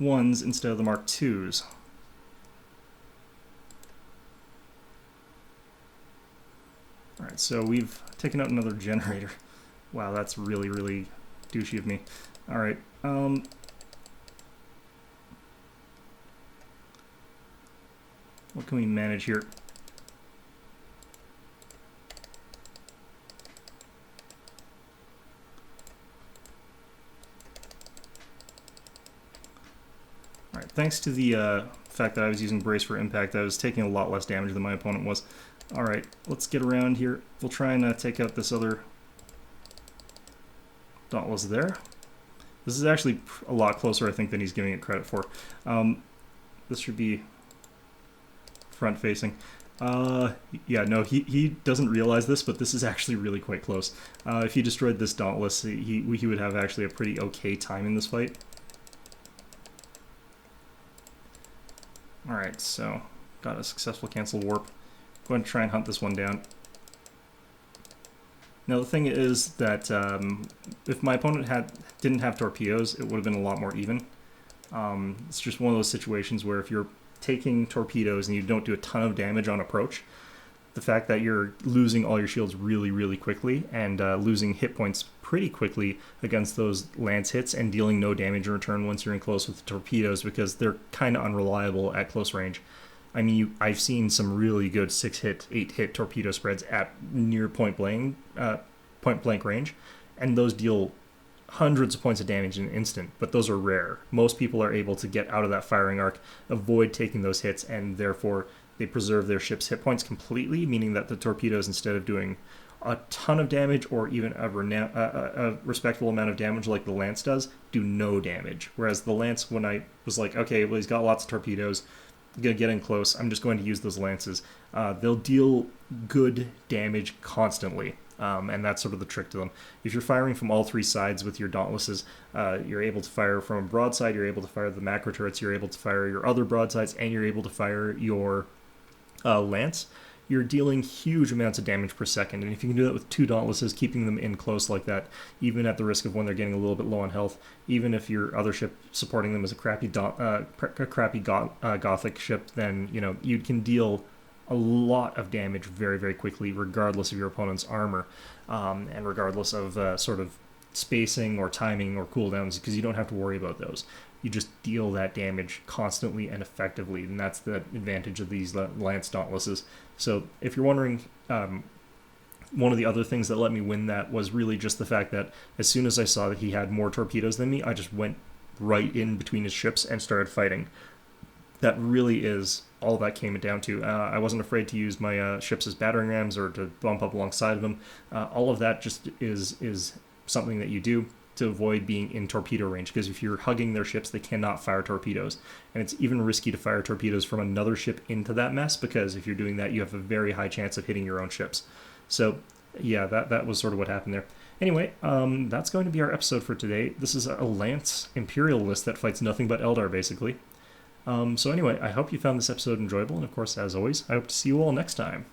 1s instead of the Mark 2s. Alright, so we've taken out another generator. Wow, that's really douchey of me. Alright, what can we manage here? Alright, thanks to the fact that I was using Brace for Impact, I was taking a lot less damage than my opponent was. Alright, let's get around here. We'll try and take out this other Dauntless there. This is actually a lot closer, I think, than he's giving it credit for. This should be front-facing. Yeah, no, he doesn't realize this, but this is actually really quite close. If he destroyed this Dauntless, he would have actually a pretty okay time in this fight. Alright, so got a successful cancel warp. Go ahead and try and hunt this one down. Now the thing is that if my opponent didn't have torpedoes, it would have been a lot more even. It's just one of those situations where if you're taking torpedoes and you don't do a ton of damage on approach, the fact that you're losing all your shields really, really quickly and losing hit points pretty quickly against those lance hits and dealing no damage in return once you're in close with the torpedoes, because they're kind of unreliable at close range. I mean, I've seen some really good 6-hit, 8-hit torpedo spreads at near point blank range, and those deal hundreds of points of damage in an instant, but those are rare. Most people are able to get out of that firing arc, avoid taking those hits, and therefore they preserve their ship's hit points completely, meaning that the torpedoes, instead of doing a ton of damage or even a respectable amount of damage like the Lance does, do no damage. Whereas the Lance, when I was like, okay, well, he's got lots of torpedoes, I'm going to get in close, I'm just going to use those Lances. They'll deal good damage constantly. And that's sort of the trick to them. If you're firing from all three sides with your Dauntlesses, you're able to fire from a broadside, you're able to fire the macro turrets, you're able to fire your other broadsides, and you're able to fire your Lance. You're dealing huge amounts of damage per second, and if you can do that with two Dauntlesses, keeping them in close like that, even at the risk of when they're getting a little bit low on health, even if your other ship supporting them is a crappy Gothic ship, then you can deal a lot of damage very, very quickly, regardless of your opponent's armor, and regardless of sort of spacing or timing or cooldowns, because you don't have to worry about those. You just deal that damage constantly and effectively, and that's the advantage of these Lance Dauntlesses. So if you're wondering, one of the other things that let me win that was really just the fact that as soon as I saw that he had more torpedoes than me, I just went right in between his ships and started fighting. That really is all that came down to. I wasn't afraid to use my ships as battering rams or to bump up alongside of them. All of that just is something that you do to avoid being in torpedo range, because if you're hugging their ships, they cannot fire torpedoes. And it's even risky to fire torpedoes from another ship into that mess, because if you're doing that, you have a very high chance of hitting your own ships. So yeah, that was sort of what happened there. Anyway, that's going to be our episode for today. This is a Lance Imperial list that fights nothing but Eldar, basically. So anyway, I hope you found this episode enjoyable, and of course, as always, I hope to see you all next time.